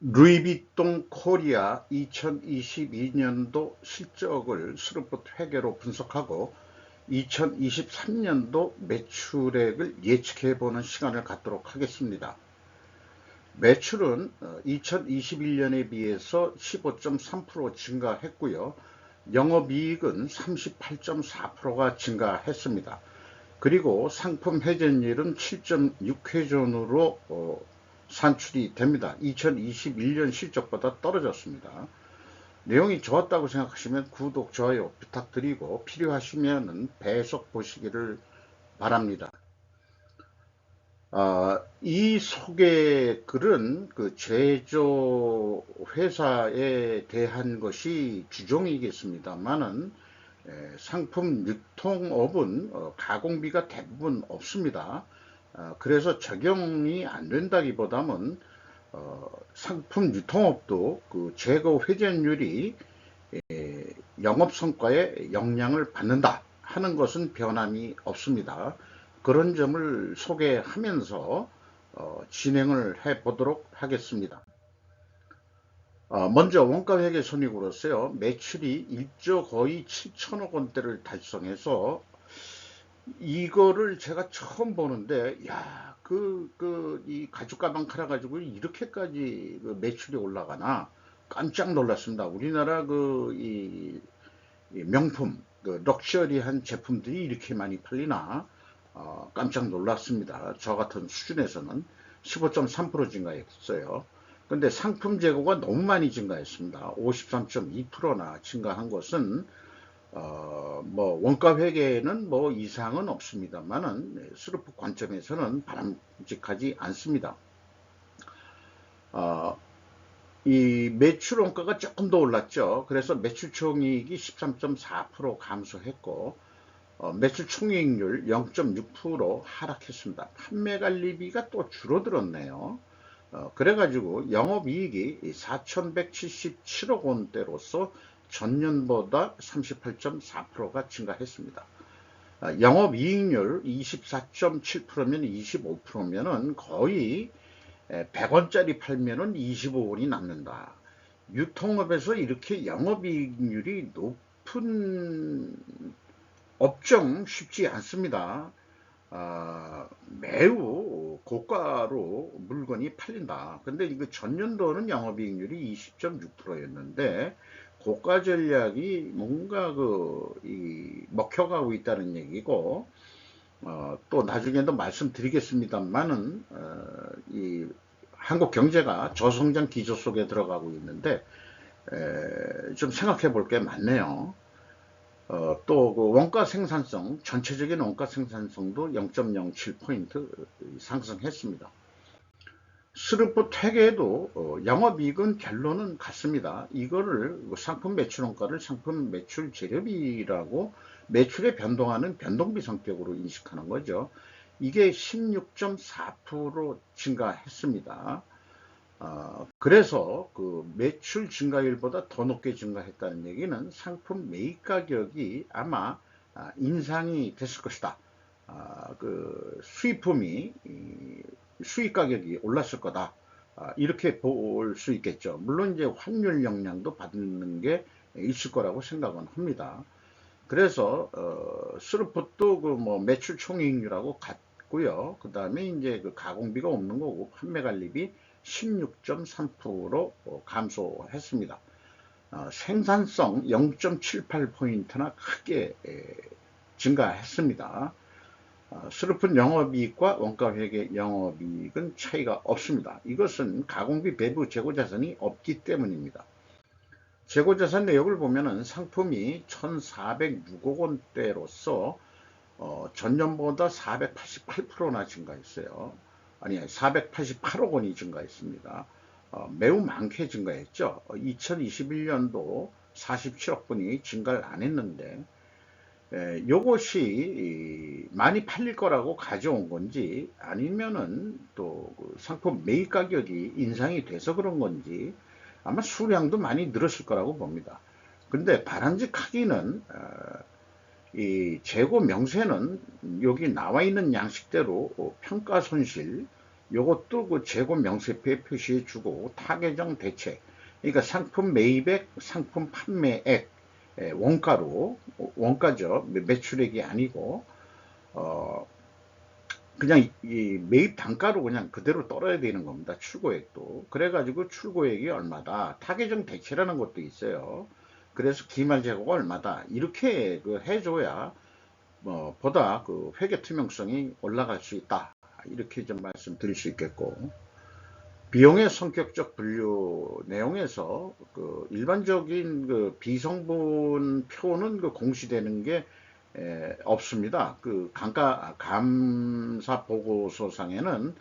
루이비통 코리아 2022년도 실적을 스루풋 회계로 분석하고 2023년도 매출액을 예측해보는 시간을 갖도록 하겠습니다. 매출은 2021년에 비해서 15.3% 증가했고요. 영업이익은 38.4%가 증가했습니다. 그리고 상품 회전율은 7.6회전으로 산출이 됩니다. 2021년 실적보다 떨어졌습니다. 내용이 좋았다고 생각하시면 구독, 좋아요 부탁드리고 필요하시면 배속 보시기를 바랍니다. 이 소개 글은 그 제조 회사에 대한 것이 주종이겠습니다만은 상품 유통업은 가공비가 대부분 없습니다. 그래서 적용이 안 된다기보다는 상품 유통업도 그 재고 회전율이 영업성과에 영향을 받는다 하는 것은 변함이 없습니다. 그런 점을 소개하면서 진행을 해 보도록 하겠습니다. 먼저 원가회계 손익으로서요, 매출이 1조 거의 7천억 원대를 달성해서 이거를 제가 처음 보는데, 야, 이 가죽 가방 팔아 가지고 이렇게까지 그 매출이 올라가나 깜짝 놀랐습니다. 우리나라 이 명품, 그 럭셔리한 제품들이 이렇게 많이 팔리나 깜짝 놀랐습니다. 저 같은 수준에서는 15.3% 증가했어요. 근데 상품 재고가 너무 많이 증가했습니다. 53.2%나 증가한 것은 뭐 원가 회계에는 뭐 이상은 없습니다만은 스루프 관점에서는 바람직하지 않습니다. 이 매출 원가가 조금 더 올랐죠. 그래서 매출 총이익이 13.4% 감소했고 매출 총이익률 0.6% 하락했습니다. 판매 관리비가 또 줄어들었네요. 그래가지고 영업이익이 4,177억 원대로서 전년보다 38.4%가 증가했습니다. 영업이익률 24.7%면 25%면은 거의 100원짜리 팔면은 25원이 남는다. 유통업에서 이렇게 영업이익률이 높은 업종 쉽지 않습니다. 매우 고가로 물건이 팔린다. 근데 이거 전년도는 영업이익률이 20.6%였는데 고가 전략이 뭔가 먹혀가고 있다는 얘기고, 또 나중에도 말씀드리겠습니다만은 이 한국 경제가 저성장 기조 속에 들어가고 있는데 좀 생각해 볼 게 많네요. 또 그 원가 생산성, 전체적인 원가 생산성도 0.07포인트 상승했습니다. 스루프 회계에도 영업이익은 결론은 같습니다. 이거를 상품 매출 원가를 상품 매출 재료비라고 매출에 변동하는 변동비 성격으로 인식하는 거죠. 이게 16.4% 증가했습니다. 그래서 그 매출 증가율보다 더 높게 증가했다는 얘기는 상품 매입 가격이 아마 인상이 됐을 것이다. 그 수입품이 수입 가격이 올랐을 거다. 이렇게 볼 수 있겠죠. 물론 이제 환율 영향도 받는 게 있을 거라고 생각은 합니다. 그래서 스루풋도 그 뭐 매출 총이익률하고 같고요. 그 다음에 이제 그 가공비가 없는 거고 판매 관리비 16.3% 감소했습니다. 생산성 0.78포인트나 크게 증가했습니다. 스루픈 영업이익과 원가회계 영업이익은 차이가 없습니다. 이것은 가공비 배부 재고자산이 없기 때문입니다. 재고자산 내역을 보면은 상품이 1,406억 원대로서 전년보다 488%나 증가했어요. 아니, 488억 원이 증가했습니다. 매우 많게 증가했죠. 2021년도 47억 분이 증가를 안 했는데, 요것이 많이 팔릴 거라고 가져온 건지 아니면은 또그 상품 매입 가격이 인상이 돼서 그런 건지 아마 수량도 많이 늘었을 거라고 봅니다. 근데 바람직하기는 이 재고 명세는 여기 나와 있는 양식대로 평가 손실 요것도 그 재고 명세표에 표시해 주고 타개정 대책, 그러니까 상품 매입액, 상품 판매액, 원가로, 원가죠. 매출액이 아니고, 어, 그냥 이 매입 단가로 그냥 그대로 떨어야 되는 겁니다. 출고액도. 그래가지고 출고액이 얼마다. 타개정 대체라는 것도 있어요. 그래서 기말 재고가 얼마다. 이렇게 그 해줘야 보다 그 회계 투명성이 올라갈 수 있다. 이렇게 좀 말씀드릴 수 있겠고. 비용의 성격적 분류 내용에서 그 일반적인 그 비성분 표는 그 공시되는 게 없습니다. 그 감사 보고서상에는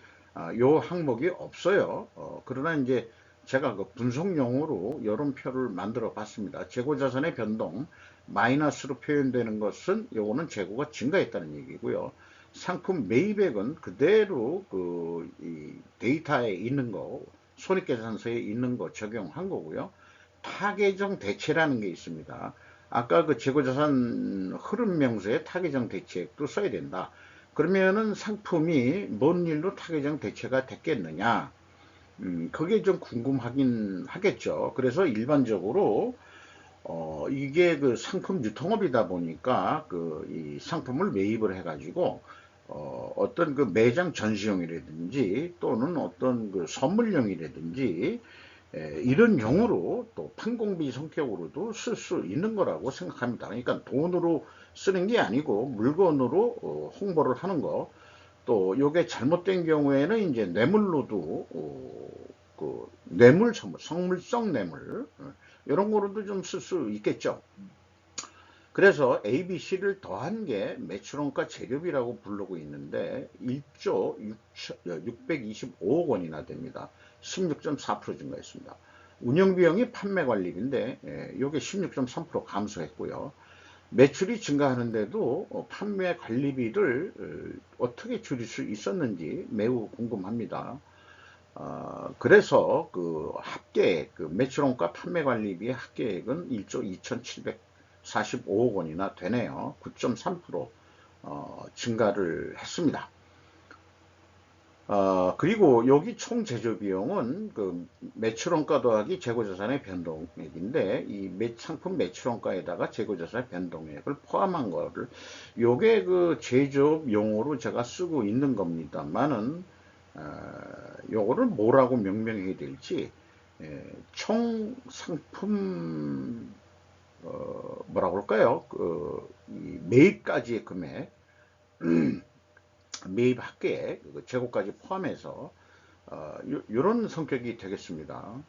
요 항목이 없어요. 그러나 이제 제가 그 분석용으로 이런 표를 만들어 봤습니다. 재고자산의 변동 마이너스로 표현되는 것은 요거는 재고가 증가했다는 얘기고요. 상품 매입액은 그대로 이 데이터에 있는 거, 손익계산서에 있는 거 적용한 거고요. 타계정 대체라는 게 있습니다. 아까 그 재고자산 흐름 명세에 타계정 대체액도 써야 된다. 그러면은 상품이 뭔 일로 타계정 대체가 됐겠느냐? 그게 좀 궁금하긴 하겠죠. 그래서 일반적으로 이게 그 상품 유통업이다 보니까 이 상품을 매입을 해가지고 어떤 그 매장 전시용이라든지 또는 어떤 그 선물용이라든지 이런 용으로 또 판공비 성격으로도 쓸 수 있는 거라고 생각합니다. 그러니까 돈으로 쓰는 게 아니고 물건으로 홍보를 하는 거. 또 요게 잘못된 경우에는 이제 뇌물로도 그 뇌물 선물, 성물성 뇌물 이런 거로도 좀 쓸 수 있겠죠. 그래서 ABC를 더한 게 매출원가 재료비라고 부르고 있는데 1조 625억 원이나 됩니다. 16.4% 증가했습니다. 운영비용이 판매관리비인데 이게 16.3% 감소했고요. 매출이 증가하는데도 판매 관리비를 어떻게 줄일 수 있었는지 매우 궁금합니다. 그래서 그 합계액, 그 매출원가 판매관리비의 합계액은 1조 2,745억 원이나 되네요. 9.3% 증가를 했습니다. 그리고 여기 총 제조 비용은 그 매출원가 더하기 재고자산의 변동액인데 이 상품 매출원가에다가 재고자산의 변동액을 포함한 거를 요게 그 제조업 용어로 제가 쓰고 있는 겁니다만은 요거를 뭐라고 명명해야 될지 총 상품 뭐라고 할까요? 이 매입까지의 금액 매입 합계 재고까지 포함해서 이런 성격이 되겠습니다.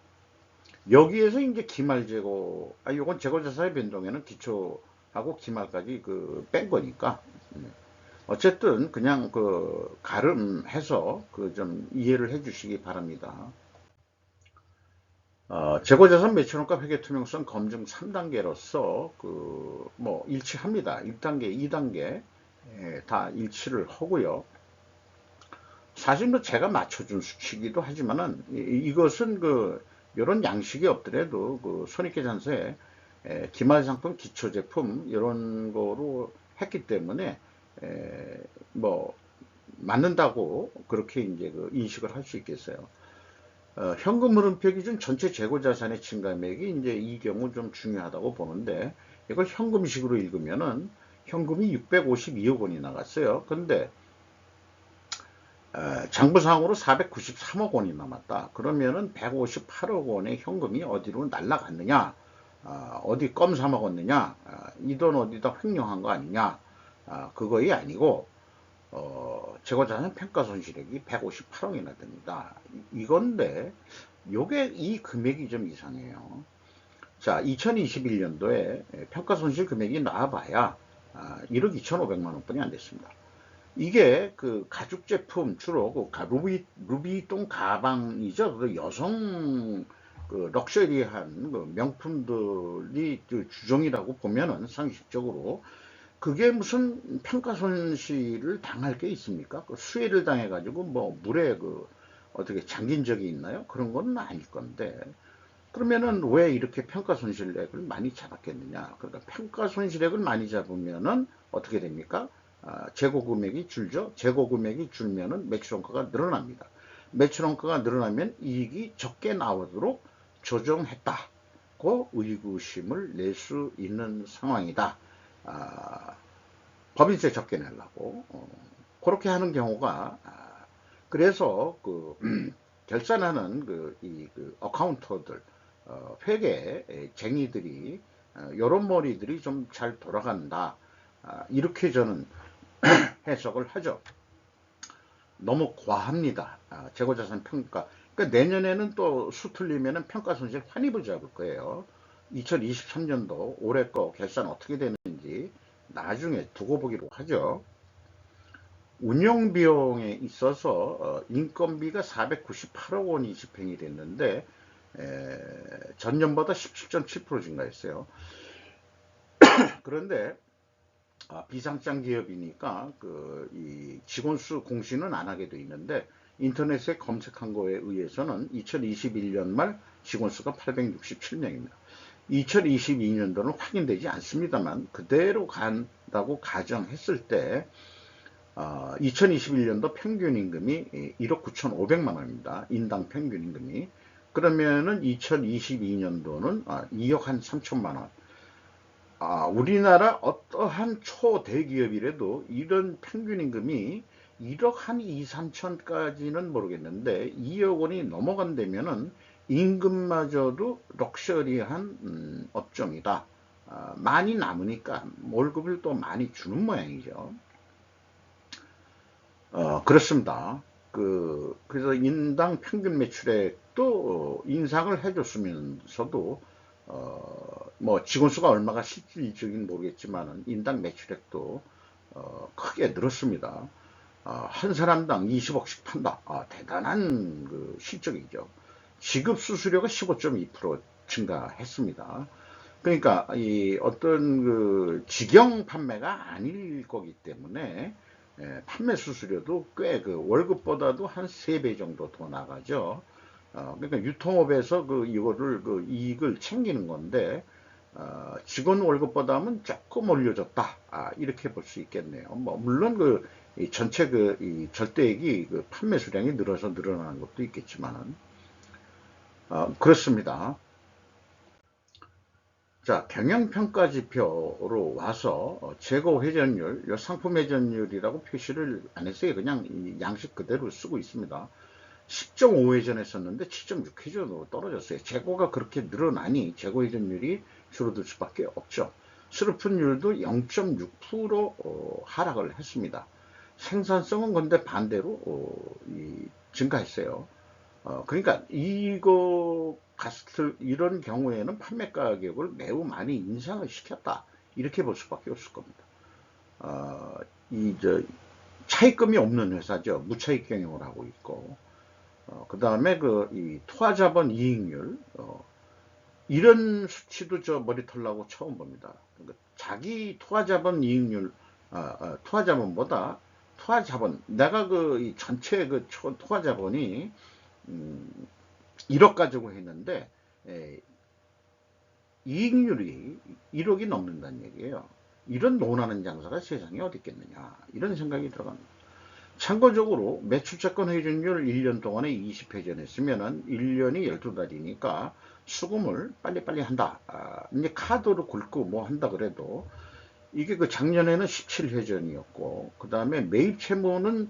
여기에서 이제 기말재고, 요건 재고자산의 변동에는 기초하고 기말까지 뺀 거니까. 어쨌든 그냥 가름해서 좀 이해를 해 주시기 바랍니다. 재고자산 매출원가 회계 투명성 검증 3단계로서 뭐 일치합니다. 1단계, 2단계 다 일치를 하고요. 사실 뭐 제가 맞춰준 수치이기도 하지만은 이것은 이런 양식이 없더라도 손익계산서에 기말상품, 기초제품 이런 거로 했기 때문에 뭐 맞는다고 그렇게 이제 인식을 할 수 있겠어요. 현금 흐름표 기준 전체 재고자산의 증가액이 이제 이 경우 좀 중요하다고 보는데 이걸 현금식으로 읽으면은 현금이 652억 원이 나갔어요. 근데 장부상으로 493억 원이 남았다. 그러면은 158억 원의 현금이 어디로 날라갔느냐? 어디 껌 사 먹었느냐? 이 돈 어디다 횡령한 거 아니냐? 그거이 아니고 재고자산 평가손실액이 158억이나 됩니다. 이건데 요게 이 금액이 좀 이상해요. 자, 2021년도에 평가손실 금액이 나와봐야 1억 2,500만 원뿐이 안 됐습니다. 이게 가죽 제품 주로 루비통 가방이죠. 여성 럭셔리한 명품들이 주종이라고 보면은 상식적으로 그게 무슨 평가 손실을 당할 게 있습니까? 수해를 당해가지고 뭐 물에 어떻게 잠긴 적이 있나요? 그런 건 아닐 건데. 그러면은 왜 이렇게 평가 손실액을 많이 잡았겠느냐? 그러니까 평가 손실액을 많이 잡으면은 어떻게 됩니까? 재고 금액이 줄죠. 재고 금액이 줄면은 매출원가가 늘어납니다. 매출 원가가 늘어나면 이익이 적게 나오도록 조정했다고 의구심을 낼 수 있는 상황이다. 법인세 적게 내려고 그렇게 하는 경우가 그래서 그 결산하는 그 어카운터들 회계쟁이들이 요런 머리들이 좀 잘 돌아간다. 이렇게 저는 해석을 하죠. 너무 과합니다. 재고자산 평가. 그러니까 내년에는 또 수틀리면 평가손실 환입을 잡을 거예요. 2023년도 올해 거 결산 어떻게 되는지 나중에 두고 보기로 하죠. 운영비용에 있어서 인건비가 498억 원이 집행이 됐는데 전년보다 17.7% 증가했어요. 그런데 비상장 기업이니까 이 직원 수 공시는 안 하게 돼 있는데 인터넷에 검색한 거에 의해서는 2021년 말 직원 수가 867명입니다. 2022년도는 확인되지 않습니다만 그대로 간다고 가정했을 때 2021년도 평균 임금이 1억 9,500만 원입니다. 인당 평균 임금이. 그러면은 2022년도는 2억 한 3천만 원. 우리나라 어떠한 초대기업이라도 이런 평균 임금이 1억 한 2, 3천까지는 모르겠는데 2억 원이 넘어간다면은 임금마저도 럭셔리한 업종이다. 많이 남으니까 월급을 또 많이 주는 모양이죠. 그렇습니다. 그래서 인당 평균 매출액도 인상을 해줬으면서도 뭐 직원 수가 얼마가 실질적인 모르겠지만 인당 매출액도 크게 늘었습니다. 한 사람당 20억씩 판다. 대단한 그 실적이죠. 지급 수수료가 15.2% 증가했습니다. 그러니까 이 어떤 그 직영 판매가 아닐 거기 때문에 판매 수수료도 꽤 그 월급보다도 한 3배 정도 더 나가죠. 그러니까 유통업에서 이거를 이익을 챙기는 건데 직원 월급보다는 조금 올려줬다. 이렇게 볼 수 있겠네요. 뭐 물론 이 전체 이 절대액이 판매 수량이 늘어나는 것도 있겠지만 그렇습니다. 자, 경영평가 지표로 와서 재고 회전율, 상품 회전율이라고 표시를 안 했어요. 그냥 양식 그대로 쓰고 있습니다. 10.5 회전했었는데 7.6 회전으로 떨어졌어요. 재고가 그렇게 늘어나니 재고 회전율이 줄어들 수밖에 없죠. 수르픈율도 0.6% 하락을 했습니다. 생산성은 근데 반대로 증가했어요. 그러니까 이런 경우에는 판매 가격을 매우 많이 인상을 시켰다. 이렇게 볼 수밖에 없을 겁니다. 차입금이 없는 회사죠. 무차익 경영을 하고 있고, 그 다음에 이 투하자본 이익률, 이런 수치도 저 머리 털라고 처음 봅니다. 그러니까 자기 투하자본 이익률, 투하자본보다 내가 이 전체 투하자본이 1억 가지고 했는데 이익률이 1억이 넘는다는 얘기예요. 이런 논하는 장사가 세상에 어디 있겠느냐 이런 생각이 들어갑니다. 참고적으로 매출채권 회전율 1년 동안에 20회전했으면 1년이 12달이니까 수금을 빨리빨리 한다. 이제 카드로 긁고 뭐 한다 그래도 이게 작년에는 17회전이었고 그 다음에 매입 채무는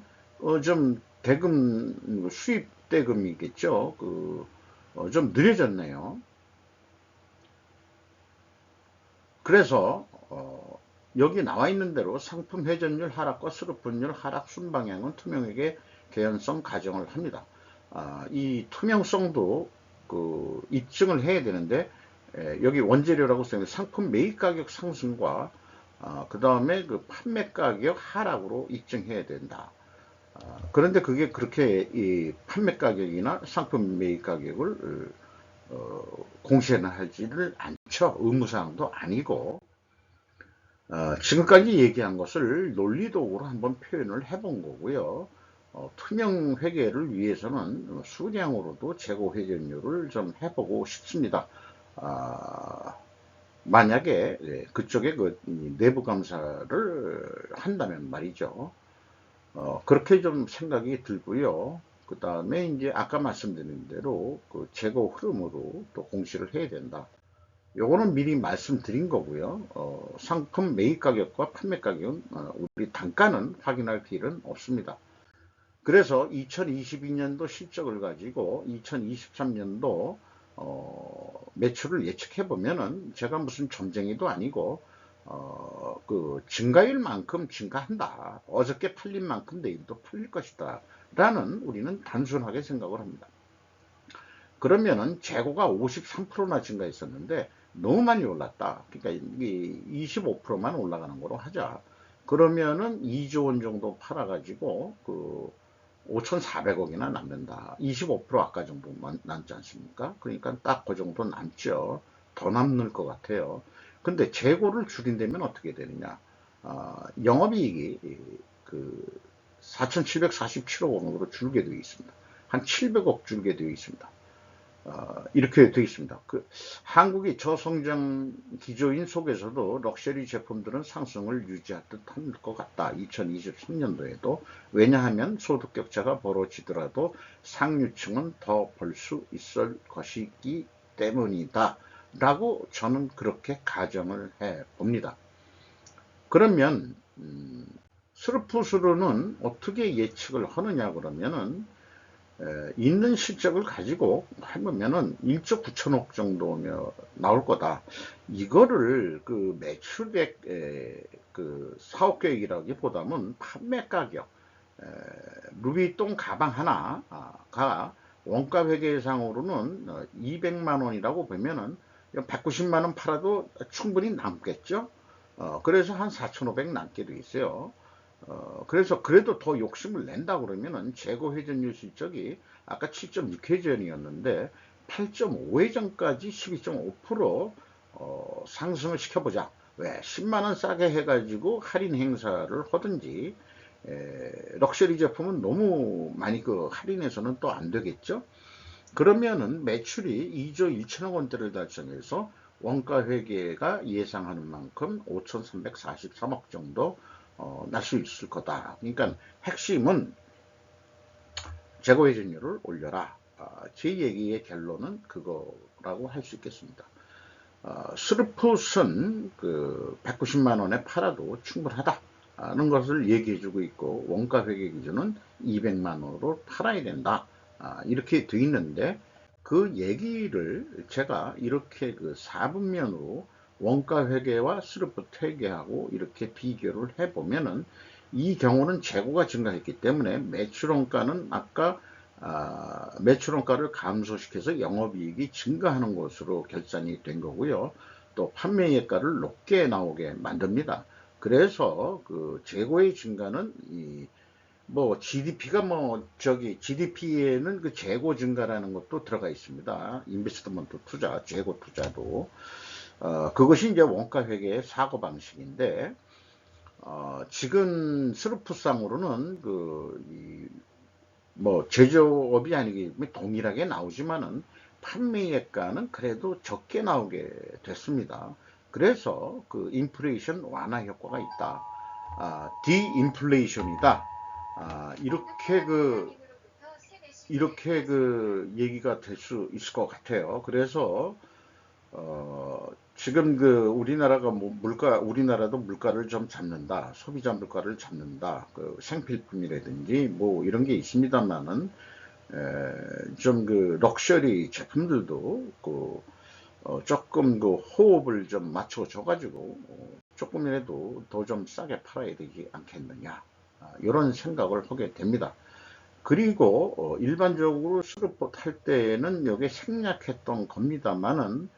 좀 대금 수입 대금이겠죠. 좀 느려졌네요. 그래서 여기 나와 있는 대로 상품 회전율 하락과 수르픈율 하락 순방향은 투명하게 개연성 가정을 합니다. 이 투명성도 입증을 해야 되는데 여기 원재료라고 써있는 상품 매입 가격 상승과 그 다음에 판매 가격 하락으로 입증해야 된다. 그런데 그게 그렇게 이 판매 가격이나 상품 매입 가격을 공시는 하지를 않죠. 의무사항도 아니고 지금까지 얘기한 것을 논리도구로 한번 표현을 해본 거고요. 투명 회계를 위해서는 수량으로도 재고 회전율을 좀 해보고 싶습니다. 만약에 그쪽에 내부 감사를 한다면 말이죠. 그렇게 좀 생각이 들고요. 그 다음에 이제 아까 말씀드린 대로 그 재고 흐름으로 또 공시를 해야 된다. 요거는 미리 말씀드린 거고요. 상품 매입 가격과 판매 가격은 우리 단가는 확인할 필요는 없습니다. 그래서 2022년도 실적을 가지고 2023년도 매출을 예측해 보면은 제가 무슨 점쟁이도 아니고 그 증가율만큼 증가한다. 어저께 팔린 만큼 내일도 팔릴 것이다. 라는 우리는 단순하게 생각을 합니다. 그러면은 재고가 53%나 증가했었는데 너무 많이 올랐다. 그러니까 이게 25%만 올라가는 거로 하자. 그러면은 2조 원 정도 팔아가지고 그 5,400억이나 남는다. 25% 아까 정도 남지 않습니까? 그러니까 딱 그 정도 남죠. 더 남는 것 같아요. 근데 재고를 줄인다면 어떻게 되느냐? 영업이익이 그 4,747억 원으로 줄게 되어 있습니다. 한 700억 줄게 되어 있습니다. 이렇게 되어 있습니다. 한국의 저성장 기조인 속에서도 럭셔리 제품들은 상승을 유지할 듯한 것 같다. 2023년도에도. 왜냐하면 소득 격차가 벌어지더라도 상류층은 더 벌 수 있을 것이기 때문이다. 라고 저는 그렇게 가정을 해 봅니다. 그러면 스루푸스루는 어떻게 예측을 하느냐 그러면은 있는 실적을 가지고 해보면은 1조 9천억 정도면 나올 거다. 이거를 그 매출액 그 사업 계획이라기보다는 판매 가격 루비통 가방 하나가 원가 회계상으로는 200만 원이라고 보면은 190만 원 팔아도 충분히 남겠죠. 그래서 한 4,500 남게 돼 있어요. 그래서 그래도 더 욕심을 낸다 그러면은 재고 회전율 실적이 아까 7.6회전이었는데 8.5회전까지 12.5% 상승을 시켜보자. 왜 10만원 싸게 해가지고 할인 행사를 하든지 럭셔리 제품은 너무 많이 그 할인해서는 또 안 되겠죠. 그러면은 매출이 2조 1천억 원대를 달성해서 원가 회계가 예상하는 만큼 5,343억 정도 날 수 있을 거다. 그러니까 핵심은 재고 회전율을 올려라. 제 얘기의 결론은 그거라고 할 수 있겠습니다. 스루풋은 그 190만 원에 팔아도 충분하다는 것을 얘기해주고 있고 원가 회계 기준은 200만 원으로 팔아야 된다. 이렇게 돼 있는데 그 얘기를 제가 이렇게 그 4분면으로 원가 회계와 스루풋 회계하고 이렇게 비교를 해보면은 이 경우는 재고가 증가했기 때문에 매출원가는 아까 매출원가를 감소시켜서 영업이익이 증가하는 것으로 결산이 된 거고요. 또 판매예가를 높게 나오게 만듭니다. 그래서 그 재고의 증가는 뭐 GDP가 뭐 저기 GDP에는 그 재고 증가라는 것도 들어가 있습니다. 인베스트먼트 투자, 재고 투자도 그것이 이제 원가 회계의 사고 방식인데 지금 스루프상으로는 뭐 제조업이 아니기 때문에 동일하게 나오지만은 판매액가는 그래도 적게 나오게 됐습니다. 그래서 그 인플레이션 완화 효과가 있다. 디인플레이션이다. 이렇게 그 얘기가 될 수 있을 것 같아요. 그래서 지금 그 우리나라가 뭐 우리나라도 물가를 좀 잡는다, 소비자 물가를 잡는다, 그 생필품이라든지 뭐 이런 게 있습니다만은 좀 그 럭셔리 제품들도 조금 그 호흡을 좀 맞춰줘가지고 조금이라도 더 좀 싸게 팔아야 되지 않겠느냐 이런 생각을 하게 됩니다. 그리고 일반적으로 수급을 할 때는 이게 생략했던 겁니다만은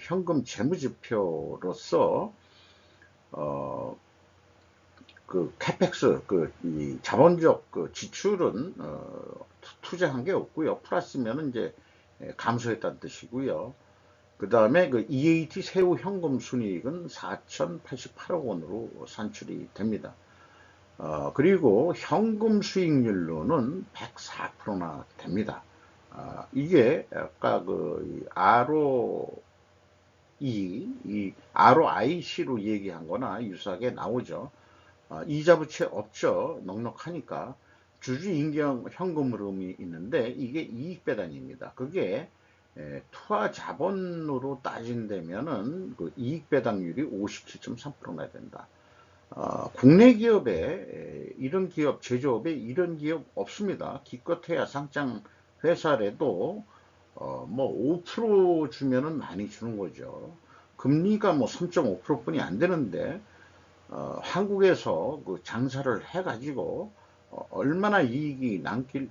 현금 재무지표로서 그 캐펙스 이 자본적 그 지출은 투자한 게 없고요. 플러스면은 이제 감소했다는 뜻이고요. 그 다음에 그 EAT 세후 현금 순이익은 4,088억 원으로 산출이 됩니다. 그리고 현금 수익률로는 104%나 됩니다. 이게 아까 그 ROIC로 얘기한 거나 유사하게 나오죠. 이자 부채 없죠. 넉넉하니까. 주주임금 현금 흐름이 있는데 이게 이익배당입니다. 그게 투하 자본으로 따진다면은 그 이익배당률이 57.3%나 된다. 국내 기업에 이런 기업, 제조업에 이런 기업 없습니다. 기껏해야 상장 회사라도 뭐 5% 주면은 많이 주는 거죠. 금리가 뭐 3.5% 뿐이 안 되는데 한국에서 그 장사를 해가지고 얼마나 이익이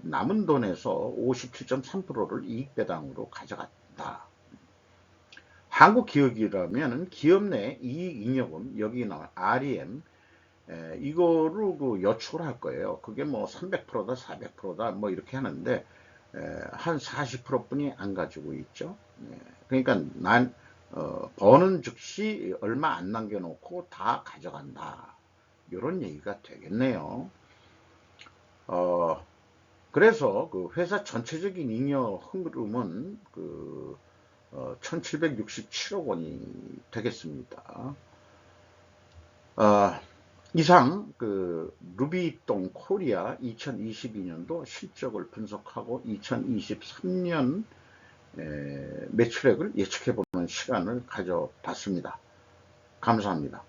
남은 돈에서 57.3%를 이익배당으로 가져갔다. 한국 기업이라면 기업 내 이익잉여금, 여기 나와 REM, 이거로 그 여축을 할 거예요. 그게 뭐 300%다, 400%다, 뭐 이렇게 하는데, 한 40% 뿐이 안 가지고 있죠. 그러니까 버는 즉시 얼마 안 남겨놓고 다 가져간다. 이런 얘기가 되겠네요. 그래서 그 회사 전체적인 잉여 흐름은 그 1767억 원이 되겠습니다. 이상 그 루비통 코리아 2022년도 실적을 분석하고 2023년 매출액을 예측해보는 시간을 가져봤습니다. 감사합니다.